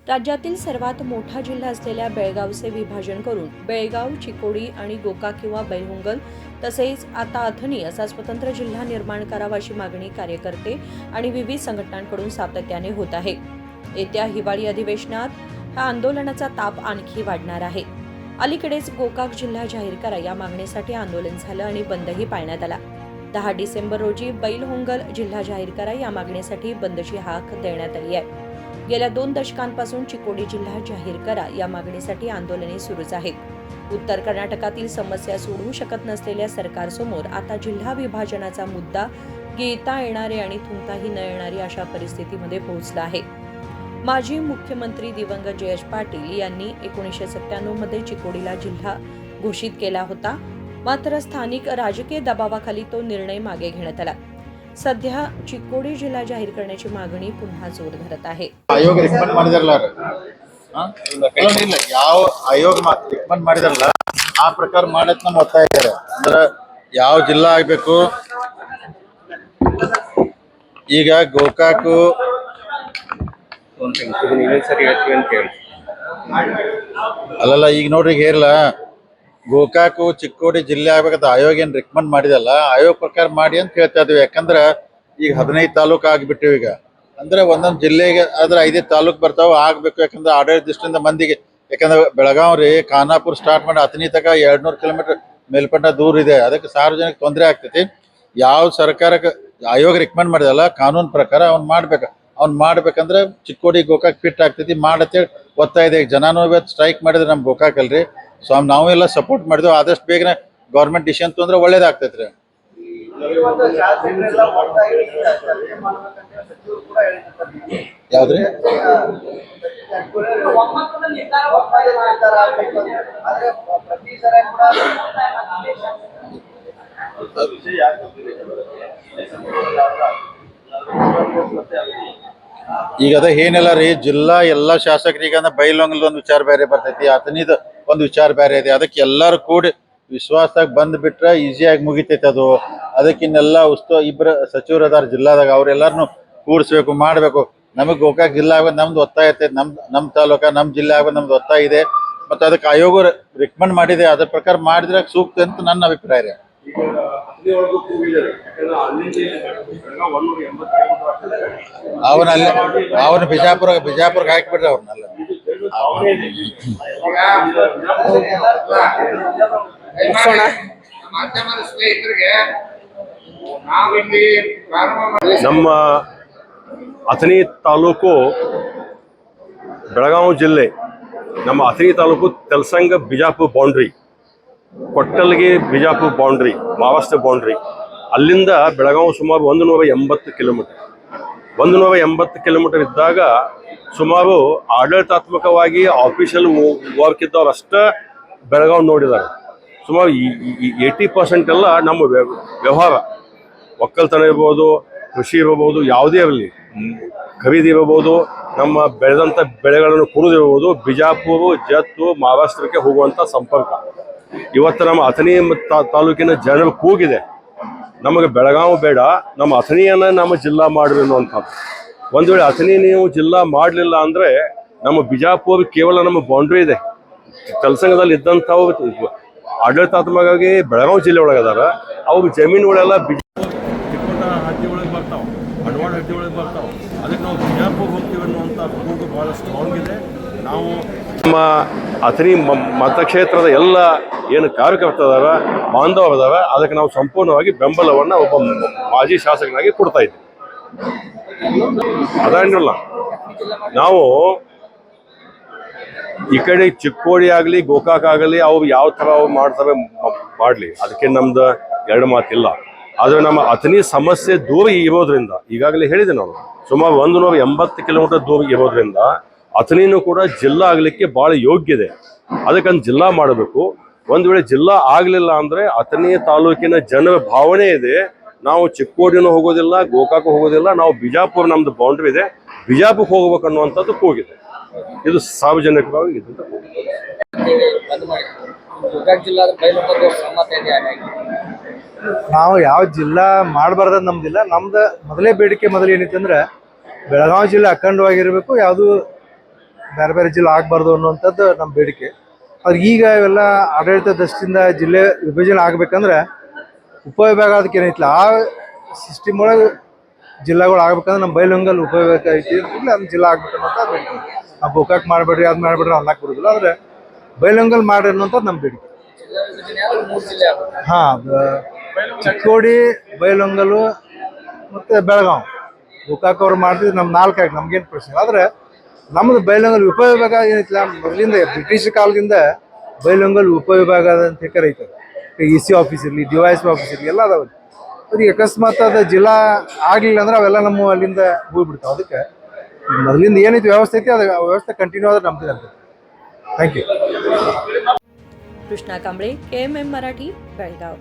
राज्यातील सर्वात मोठा जिल्हा असलेल्या बेळगावचे विभाजन करून बेळगाव, चिकोडी आणि गोकाक किंवा बैलहंगल तसेच आता अथणी असा स्वतंत्र जिल्हा निर्माण करावा अशी मागणी कार्यकर्ते आणि विविध संघटनांकडून सातत्याने होत आहे. येत्या हिवाळी अधिवेशनात ह्या आंदोलनाचा ताप आणखी वाढणार आहे. अलीकडेच गोकाक जिल्हा जाहीर करा या मागणीसाठी आंदोलन झालं आणि बंदही पाळण्यात आला. 10 डिसेंबर रोजी बैलहंगल जिल्हा जाहीर करा या मागणीसाठी बंदची हाक देण्यात आली आहे. गेल्या 2 दशकांपासून चिकोडी जिल्हा जाहीर करा या मागणीसाठी आंदोलने सुरूच आहेत. उत्तर कर्नाटकातील समस्या सोडवू शकत नसलेल्या सरकारसमोर आता जिल्हा विभाजनाचा मुद्दा घेता येणारे आणि थुंकताही न येणारी अशा परिस्थितीमध्ये पोहोचला आहे. माजी मुख्यमंत्री दिवंगत जयेश पाटील यांनी 1997 मध्ये चिकोडीला जिल्हा घोषित केला होता. मात्र स्थानिक राजकीय दबावाखाली तो निर्णय मागे घेण्यात आला. सध्या चिकोडी जिल्हा जाहीर करण्याची मागणी पुन्हा जोर धरत आहे. आयोग ರೆಕಮೆಂಡ್ ಮಾಡಿದಾರಲ್ಲ ಯಾವ ಆಯೋಗ ರೆಕಮೆಂಡ್ ಮಾಡಿದಾರಲ್ಲ ಆ ಪ್ರಕಾರ ಮಾಡತ್ ನಮ್ಮ ಒತ್ತಾಯ ಇದ್ದಾರೆ. ಅಂದ್ರೆ ಯಾವ ಜಿಲ್ಲಾ ಆಗಬೇಕು, ಈಗ ಗೋಕಾಕು ಅಲ್ಲಲ್ಲ ಈಗ ನೋಡ್ರಿ ಹೇರಲ್ಲ ಗೋಕಾಕು ಚಿಕ್ಕೋಡಿ ಜಿಲ್ಲೆ ಆಗ್ಬೇಕಂತ ಆಯೋಗ ಏನ್ ರೆಕಮೆಂಡ್ ಮಾಡಿದಲ್ಲ ಆಯೋಗ ಪ್ರಕಾರ ಮಾಡಿ ಅಂತ ಹೇಳ್ತಾ ಇದೀವಿ. ಯಾಕಂದ್ರ ಈಗ 15 ತಾಲೂಕು ಆಗಿಬಿಟ್ಟಿವಿ. ಈಗ ಅಂದ್ರೆ ಒಂದೊಂದು ಜಿಲ್ಲೆಗೆ ಆದ್ರೆ 5 ತಾಲೂಕು ಬರ್ತಾವ ಆಗ್ಬೇಕು. ಯಾಕಂದ್ರೆ ಆಡಳಿತ ದೃಷ್ಟಿಯಿಂದ ಮಂದಿಗೆ, ಯಾಕಂದ್ರೆ ಬೆಳಗಾವ್ ರೀ ಖಾನಾಪುರ ಸ್ಟಾರ್ಟ್ ಮಾಡಿ ಅತನಿ ತಕ 200 ಕಿಲೋಮೀಟರ್ ಮೇಲ್ಪಟ್ಟ ದೂರ ಇದೆ. ಅದಕ್ಕೆ ಸಾರ್ವಜನಿಕ ತೊಂದರೆ ಆಗ್ತೈತಿ. ಯಾವ ಸರ್ಕಾರಕ್ಕೆ ಆಯೋಗ ರೆಕಮೆಂಡ್ ಮಾಡಿದಲ್ಲ ಕಾನೂನು ಪ್ರಕಾರ ಅವ್ನ್ ಮಾಡ್ಬೇಕಂದ್ರೆ ಚಿಕ್ಕೋಡಿ ಗೋಕಾಕ್ ಫಿಟ್ ಆಗ್ತೈತಿ ಮಾಡತ್ತೇಳಿ ಒತ್ತಾಯ ಇದೆ. ಜನನೂ ಇವತ್ತು ಸ್ಟ್ರೈಕ್ ಮಾಡಿದ್ರೆ ನಮ್ ಗೋಕಾಕ್ ಅಲ್ರಿ. ಸೊ ನಾವು ಎಲ್ಲ ಸಪೋರ್ಟ್ ಮಾಡಿದ್ವಿ. ಆದಷ್ಟು ಬೇಗನೆ ಗೌರ್ಮೆಂಟ್ ಡಿಸಿಷನ್ ತೊಂದ್ರೆ ಒಳ್ಳೇದಾಗ್ತೈತ್ರಿ. ಯಾವ್ದ್ರಿ ಈಗ ಅದ ಏನಿಲ್ಲ ರೀ, ಜಿಲ್ಲಾ ಎಲ್ಲಾ ಶಾಸಕರಿಗೆ ಅಂದ್ರೆ ಬೈಲೊಂಗಲ್ ಒಂದು ವಿಚಾರ ಬೇರೆ ಬರ್ತೈತಿ, ಅತನಿದ ಒಂದು ವಿಚಾರ ಬೇರೆ ಇದೆ. ಅದಕ್ಕೆ ಎಲ್ಲಾರು ಕೂಡಿ ವಿಶ್ವಾಸದಾಗ ಬಂದ್ ಬಿಟ್ರೆ ಈಸಿಯಾಗಿ ಮುಗಿತೈತಿ ಅದು. ಅದಕ್ಕಿನ್ನೆಲ್ಲ ಇಬ್ಬರು ಸಚಿವರು ಅದಾರ ಜಿಲ್ಲಾದಾಗ, ಅವ್ರೆಲ್ಲಾರನು ಕೂಡಿಸ್ಬೇಕು ಮಾಡ್ಬೇಕು. ನಮಗ್ ಗೋಕಾಕ್ ಜಿಲ್ಲಾ ಆಗೋದು ನಮ್ದು ಒತ್ತಾಯ ಇರ್ತೈತಿ. ನಮ್ ತಾಲೂಕ ನಮ್ ಜಿಲ್ಲೆ ಆಗೋದು ನಮ್ದು ಒತ್ತಾಯ ಇದೆ. ಮತ್ತೆ ಅದಕ್ಕೆ ಆಯೋಗ ರೆಕಮೆಂಡ್ ಮಾಡಿದೆ, ಅದ್ರ ಪ್ರಕಾರ ಮಾಡಿದ್ರೆ ಸೂಕ್ತ ಅಂತ ನನ್ನ ಅಭಿಪ್ರಾಯ ರೀ. ಅವನ ಬಿಜಾಪುರಕ್ಕೆ ಹಾಕಿಬಿಟ್ರೆ ಅವ್ರನ್ನೆಲ್ಲ. ನಮ್ಮ ಅಥಣಿ ತಾಲೂಕು ಬೆಳಗಾವಿ ಜಿಲ್ಲೆ, ನಮ್ಮ ಅಥಣಿ ತಾಲೂಕು ತೆಲಸಂಗ ಬಿಜಾಪುರ ಬೌಂಡ್ರಿ, ಕೊಟ್ಟಲ್ಗೆ ಬಿಜಾಪುರ ಬೌಂಡ್ರಿ, ಮಹಾರಾಷ್ಟ್ರ ಬೌಂಡ್ರಿ. ಅಲ್ಲಿಂದ ಬೆಳಗಾವಿ ಸುಮಾರು 180 ಕಿಲೋಮೀಟರ್. 180 ಕಿಲೋಮೀಟರ್ ಇದ್ದಾಗ ಸುಮಾರು ಆಡಳಿತಾತ್ಮಕವಾಗಿ ಆಫೀಷಿಯಲ್ ವರ್ಕ್ ಇದ್ದವ್ರು ಅಷ್ಟೇ ಬೆಳಗಾವಿ ನೋಡಿದ್ದಾರೆ. ಸುಮಾರು 80% ಎಲ್ಲ ನಮ್ಮ ವ್ಯವಹಾರ, ಒಕ್ಕಲ್ತನ ಇರ್ಬೋದು, ಕೃಷಿ ಇರಬಹುದು, ಯಾವುದೇ ಇರಲಿ, ಖರೀದಿ ಇರಬಹುದು, ನಮ್ಮ ಬೆಳೆದಂಥ ಬೆಳೆಗಳನ್ನು ಕೊಡೋದಿರ್ಬೋದು, ಬಿಜಾಪುರ ಜತ್ತು ಮಹಾರಾಷ್ಟ್ರಕ್ಕೆ ಹೋಗುವಂಥ ಸಂಪರ್ಕ. ಇವತ್ತು ನಮ್ಮ ಅಥಣಿ ತಾಲೂಕಿನ ಜನರು ಕೂಗಿದೆ, ನಮಗೆ ಬೆಳಗಾವಿ ಬೇಡ, ನಮ್ಮ ಅಥಣಿಯನ್ನು ನಮ್ಮ ಜಿಲ್ಲಾ ಮಾಡ್ರಿ ಅನ್ನುವಂಥದ್ದು. ಒಂದು ವೇಳೆ ಅಥಣಿ ನೀವು ಜಿಲ್ಲಾ ಮಾಡಲಿಲ್ಲ ಅಂದರೆ ನಮ್ಮ ಬಿಜಾಪುರ ಕೇವಲ ನಮ್ಮ ಬೌಂಡ್ರಿ ಇದೆ. ತೆಲಸಂಗದಲ್ಲಿ ಇದ್ದಂಥವು ಆಡಳಿತಾತ್ಮಕವಾಗಿ ಬೆಳಗಾವಿ ಜಿಲ್ಲೆ ಒಳಗದಾರ. ಅವ್ರ ಜಮೀನುಗಳೆಲ್ಲ ಚಿಕ್ಕೋಟ ಹದ್ದಿ ಒಳಗೆ ಬರ್ತಾವೆ, ಅಡವಾಡ ಹದ್ದಿ ಒಳಗೆ ಬರ್ತಾವೆ. ಅದಕ್ಕೆ ನಾವು ಬಿಜಾಪುರ ಹೋಗ್ತೀವಿ ಅನ್ನುವಂಥ ಕೂಗು ಭಾಳ ಸ್ಟ್ರಾಂಗ್ ಇದೆ. ನಾವು ನಮ್ಮ ಅಥಣಿ ಮತಕ್ಷೇತ್ರದ ಎಲ್ಲ ಏನು ಕಾರ್ಯಕರ್ತದಾರ ಬಾಂಧವರದಾರ, ಅದಕ್ಕೆ ನಾವು ಸಂಪೂರ್ಣವಾಗಿ ಬೆಂಬಲವನ್ನು ಒಬ್ಬ ಮಾಜಿ ಶಾಸಕನಾಗಿ ಕೊಡ್ತಾ ಇದ್ದೀವಿ. ಅದೇನಿಲ್ಲ, ನಾವು ಈ ಕಡೆ ಚಿಕ್ಕೋಡಿ ಆಗಲಿ ಗೋಕಾಕ್ ಆಗಲಿ ಅವ್ರು ಯಾವ ಥರ ಅವ್ರು ಮಾಡ್ತಾರೆ ಮಾಡಲಿ, ಅದಕ್ಕೆ ನಮ್ದು ಎರಡು ಮಾತಿಲ್ಲ. ಆದರೆ ನಮ್ಮ ಅಥಣಿ ಸಮಸ್ಯೆ ದೂರ ಇರೋದ್ರಿಂದ, ಈಗಾಗಲೇ ಹೇಳಿದೆ ನಾವು, ಸುಮಾರು 180 ಕಿಲೋಮೀಟರ್ ದೂರ ಇರೋದ್ರಿಂದ ಅಥಣಿನೂ ಕೂಡ ಜಿಲ್ಲಾ ಆಗಲಿಕ್ಕೆ ಭಾಳ ಯೋಗ್ಯ ಇದೆ. ಅದಕ್ಕಂದು ಜಿಲ್ಲಾ ಮಾಡಬೇಕು. ಒಂದು ವೇಳೆ ಜಿಲ್ಲಾ ಆಗಲಿಲ್ಲ ಅಂದರೆ ಅಥಣಿ ತಾಲೂಕಿನ ಜನರ ಭಾವನೆ ಇದೆ, ನಾವು ಚಿಕ್ಕೋಡಿನೂ ಹೋಗೋದಿಲ್ಲ, ಗೋಕಾಕ್ ಹೋಗೋದಿಲ್ಲ, ನಾವು ಬಿಜಾಪುರ ನಮ್ದು ಬೌಂಡ್ರಿ ಇದೆ, ಬಿಜಾಪುರಕ್ಕೆ ಹೋಗ್ಬೇಕು ಅನ್ನುವಂಥದ್ದು ಕೂಗಿದೆ. ಇದು ಸಾರ್ವಜನಿಕವಾಗಿ ಇದ್ದಂಥ ನಾವು ಯಾವ ಜಿಲ್ಲಾ ಮಾಡಬಾರ್ದ ನಮ್ದಿಲ್ಲ. ನಮ್ದು ಮೊದಲೇ ಬೇಡಿಕೆ ಏನೈತೆ ಅಂದ್ರೆ ಬೆಳಗಾವಿ ಜಿಲ್ಲೆ ಅಖಂಡವಾಗಿರ್ಬೇಕು, ಯಾವುದು ಬೇರೆ ಬೇರೆ ಜಿಲ್ಲೆ ಆಗಬಾರ್ದು ಅನ್ನುವಂಥದ್ದು ನಮ್ಮ ಬೇಡಿಕೆ. ಆದ್ರೆ ಈಗ ಇವೆಲ್ಲ ಆಡಳಿತ ದೃಷ್ಟಿಯಿಂದ ಜಿಲ್ಲೆ ವಿಭಜನೆ ಆಗ್ಬೇಕಂದ್ರೆ ಉಪವಿಭಾಗ ಅದಕ್ಕೆ ಏನೈತಿಲ್ಲ ಆ ಸಿಸ್ಟಮ್ ಒಳಗೆ ಜಿಲ್ಲೆಗಳು ಆಗ್ಬೇಕಂದ್ರೆ ನಮ್ಮ ಬೈಲಹೊಂಗಲ್ ಉಪವಿಭಾಗ ಐತಿ ಇಲ್ಲ ಅದನ್ನ ಜಿಲ್ಲಾ ಆಗ್ಬೇಕನ್ನೋಂಥ ಬೇಡಿಕೆ. ನಾವು ಗೋಕಾಕ್ ಮಾಡಬೇಡ್ರಿ ಅದು ಮಾಡಬೇಡ್ರಿ ಅನ್ನಕ್ಕೆ ಬರೋದಿಲ್ಲ, ಆದರೆ ಬೈಲಹೊಂಗಲ್ ಮಾಡ್ರಿ ಅನ್ನೋಂಥದ್ದು ನಮ್ಮ ಬೇಡಿಕೆ. ಹಾಂ, ಚಿಕ್ಕೋಡಿ, ಬೈಲಹೊಂಗಲು ಮತ್ತು ಬೆಳಗಾವಿ ಗೋಕಾಕ್ ಅವ್ರು ಮಾಡ್ತಿದ್ರು ನಮ್ಮ 4 ಆಗಿ ನಮ್ಗೇನು ಪ್ರಶ್ನೆ. ಆದರೆ ನಮ್ಮದು ಬೈಲಹೊಂಗಲ್ ಉಪವಿಭಾಗ ಏನೈತಿಲ್ಲ ಮೊದಲಿಂದ ಬ್ರಿಟಿಷ್ ಕಾಲದಿಂದ ಬೈಲಹೊಂಗಲ್ ಉಪವಿಭಾಗ ಅಂತ ಕರೀತಾರೆ. EC ಆಫೀಸ್ ಇರಲಿ, DYSP ಆಫೀಸ್ ಇರಲಿ ಎಲ್ಲ ಅದಾವೆ. ಅದಕ್ಕೆ ಅಕಸ್ಮಾತ್ ಅದು ಜಿಲ್ಲಾ ಆಗಲಿಲ್ಲ ಅಂದ್ರೆ ಅವೆಲ್ಲ ನಮ್ಮ ಅಲ್ಲಿಂದ ಹೋಗ್ಬಿಡ್ತಾವೆ. ಅದಕ್ಕೆ ಮೊದಲಿಂದ ಏನೈತಿ ವ್ಯವಸ್ಥೆ ಐತಿ ಅದು ವ್ಯವಸ್ಥೆ ಕಂಟಿನ್ಯೂ ಆದ್ರೆ ನಮ್ದು ಅಂತ. Thank you. Krishna Kamble, KMM Marathi, Belgaum.